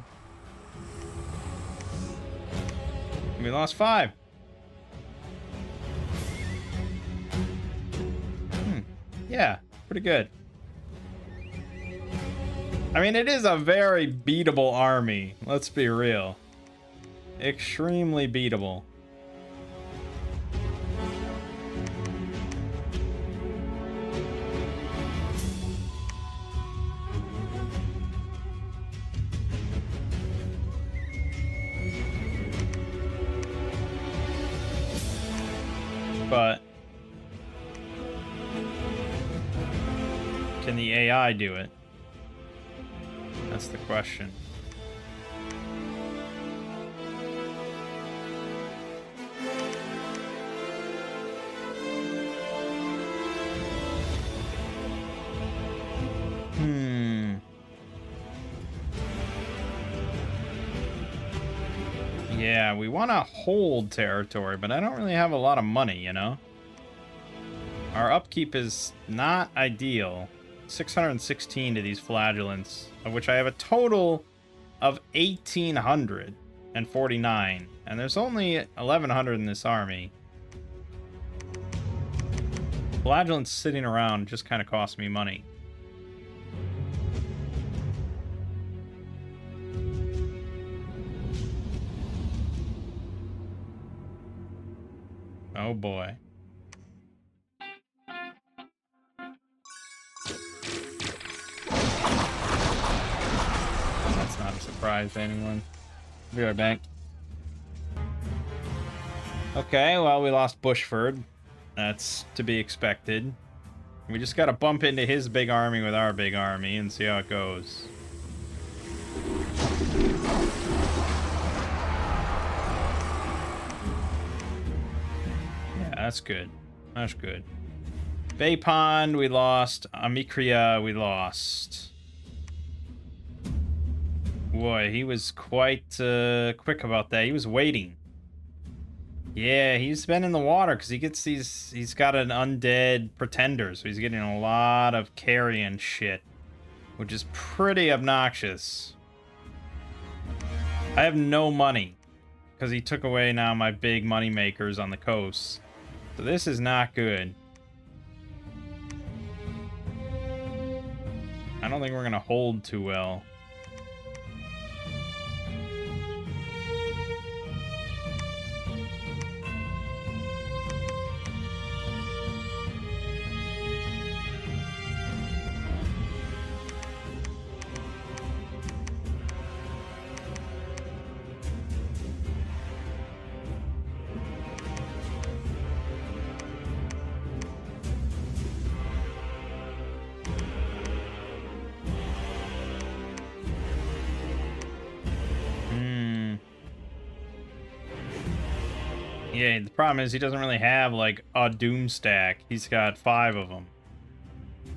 We lost 5. Yeah, pretty good. I mean, it is a very beatable army. Let's be real. Extremely beatable. But can the AI do it? That's the question. Yeah, we want to hold territory, but I don't really have a lot of money, you know? Our upkeep is not ideal. 616 to these flagellants, of which I have a total of 1,849. And there's only 1,100 in this army. Flagellants sitting around just kind of cost me money. Oh boy. That's not a surprise to anyone. Be right back. Okay, well, we lost Bushford. That's to be expected. We just gotta bump into his big army with our big army and see how it goes. Yeah, that's good. That's good. Bay Pond, we lost. Amikria, we lost. Boy, he was quite quick about that. He was waiting. Yeah, he's been in the water because he gets these. He's got an undead pretender, so he's getting a lot of carrion shit, which is pretty obnoxious. I have no money because he took away now my big money makers on the coast. So this is not good. I don't think we're gonna hold too well. Yeah, the problem is he doesn't really have, like, a doom stack. He's got 5 of them.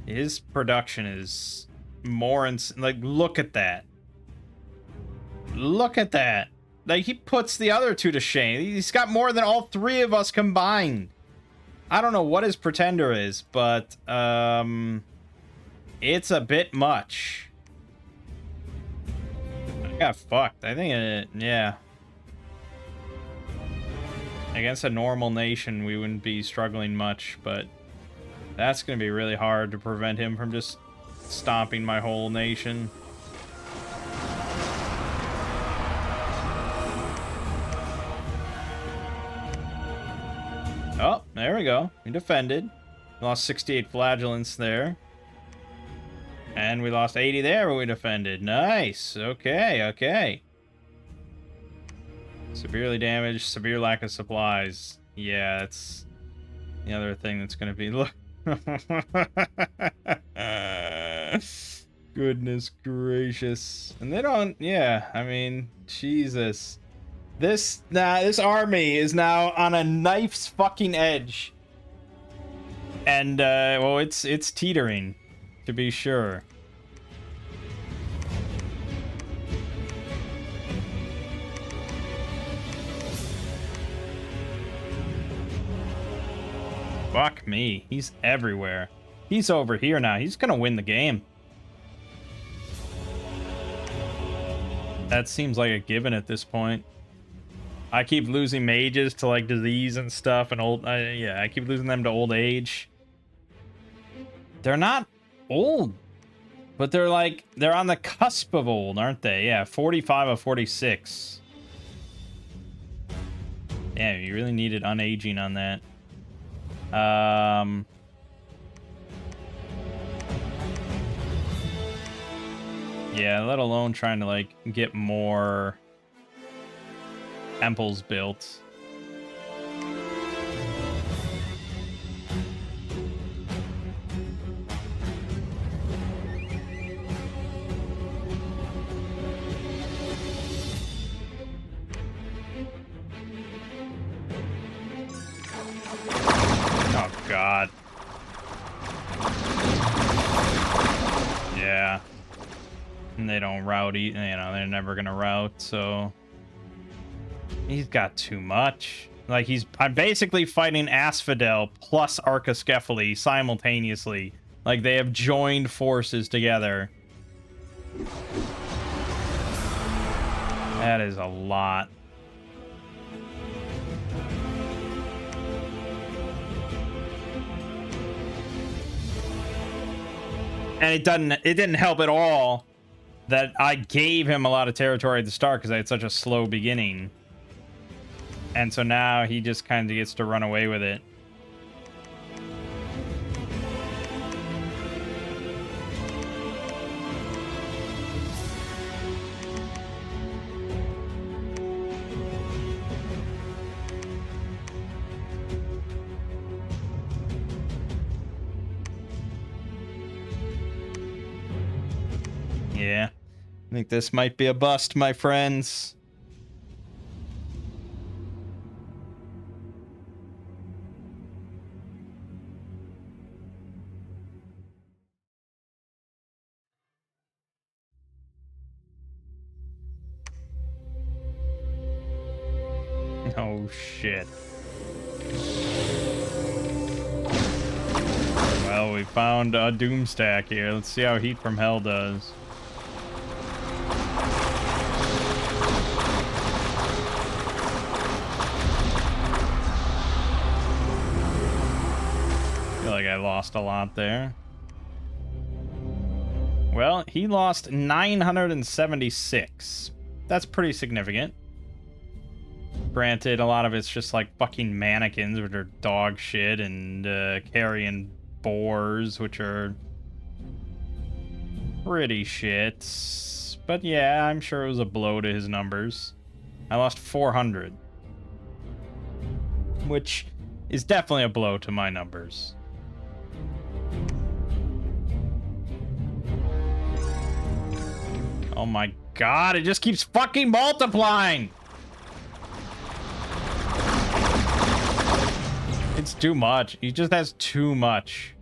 His production is more like, look at that. Look at that. Like, he puts the other 2 to shame. He's got more than all 3 of us combined. I don't know what his pretender is, but, it's a bit much. I got fucked. I think yeah. Against a normal nation, we wouldn't be struggling much, but that's going to be really hard to prevent him from just stomping my whole nation. Oh, there we go. We defended. We lost 68 flagellants there. And we lost 80 there when we defended. Nice. Okay, okay. Severely damaged, severe lack of supplies. Yeah, that's the other thing that's going to be... Look. Goodness gracious. And they don't... Yeah, I mean, Jesus. This army is now on a knife's fucking edge. And, well, it's teetering, to be sure. Fuck me. He's everywhere. He's over here now. He's gonna win the game. That seems like a given at this point. I keep losing mages to, like, disease and stuff, and yeah, I keep losing them to old age. They're not old, but they're on the cusp of old, aren't they? Yeah, 45 of 46. Damn, you really needed unaging on that. Yeah, let alone trying to, like, get more temples built. God. Yeah. And they don't route, you know, they're never gonna route, so... He's got too much. Like, I'm basically fighting Asphodel plus Archiskephali simultaneously. Like, they have joined forces together. That is a lot. And it didn't help at all that I gave him a lot of territory at the start because I had such a slow beginning. And so now he just kind of gets to run away with it. Yeah. I think this might be a bust, my friends. Oh, shit. Well, we found a doom stack here. Let's see how Heat from Hell does. I feel like I lost a lot there. Well, he lost 976. That's pretty significant. Granted, a lot of it's just like fucking mannequins, which are dog shit, and carrion boars, which are pretty shit. But yeah, I'm sure it was a blow to his numbers. I lost 400, which is definitely a blow to my numbers. Oh my god, it just keeps fucking multiplying! It's too much. He just has too much.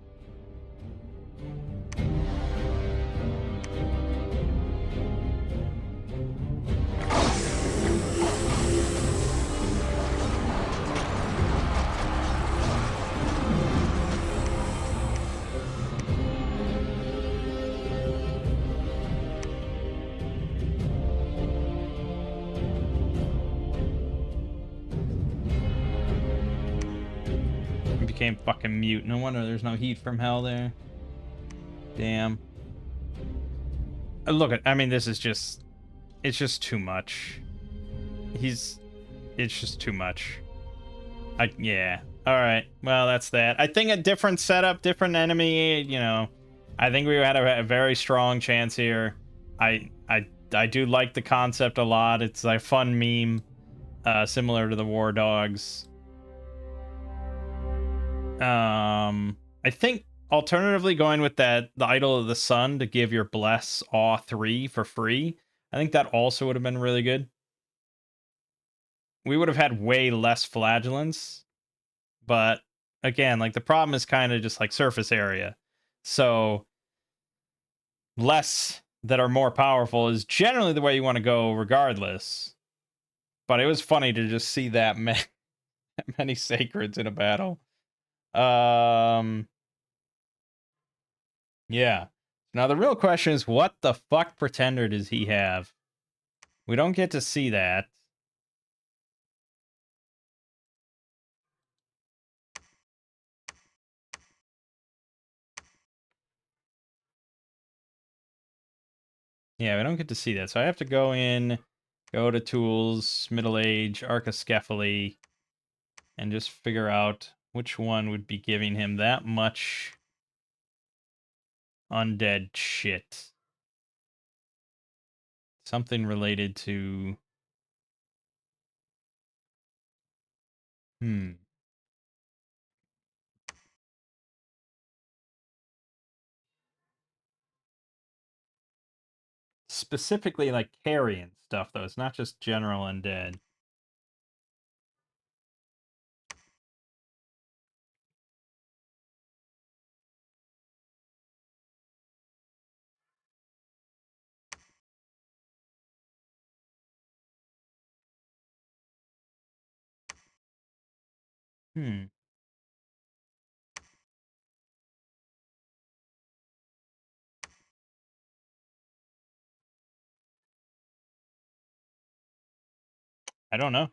Became fucking mute. No wonder there's no Heat from Hell there. Damn. Look at, I mean, this is just, it's just too much. It's just too much. Yeah. All right. Well, that's that. I think a different setup, different enemy, you know, I think we had a very strong chance here. I do like the concept a lot. It's a fun meme, similar to the War Dogs. I think alternatively going with that, the Idol of the Sun to give your Bless Awe 3 for free. I think that also would have been really good. We would have had way less flagellants, but again, like the problem is kind of just like surface area. So less that are more powerful is generally the way you want to go regardless. But it was funny to just see that many sacreds in a battle. Yeah. Now the real question is, what the fuck pretender does he have? We don't get to see that. Yeah, we don't get to see that. So I have to go in, go to tools, middle age, archiscephaly, and just figure out which one would be giving him that much undead shit. Something related to... Specifically like carrion stuff, though. It's not just general undead. I don't know.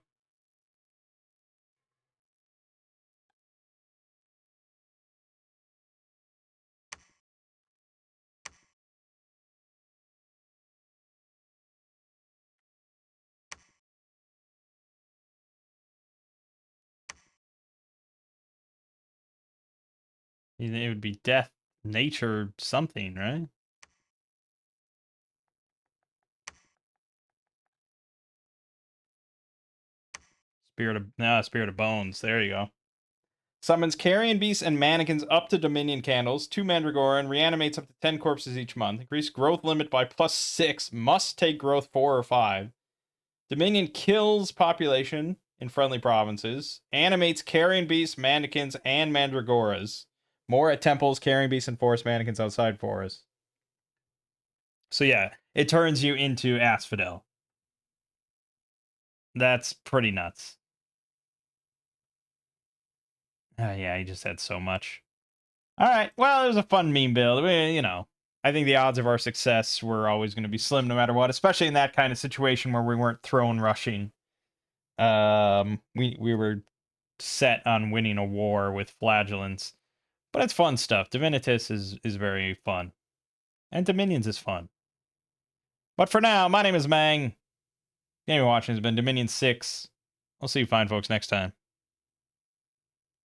It would be death, nature, something, right? Spirit of bones. There you go. Summons carrion beasts and mannequins up to Dominion candles, 2 Mandragora, and reanimates up to 10 corpses each month. Increase growth limit by +6. Must take growth 4 or 5. Dominion kills population in friendly provinces. Animates carrion beasts, mannequins, and Mandragoras. More at temples, carrion beasts, and forest mannequins outside forests. So yeah, it turns you into Asphodel. That's pretty nuts. Yeah, he just had so much. All right. Well, it was a fun meme build. I think the odds of our success were always going to be slim no matter what, especially in that kind of situation where we weren't throne rushing. We were set on winning a war with flagellants. But it's fun stuff. Divinitas is very fun. And Dominions is fun. But for now, my name is Mangg. Game you're watching has been Dominion 6. We'll see you fine folks next time.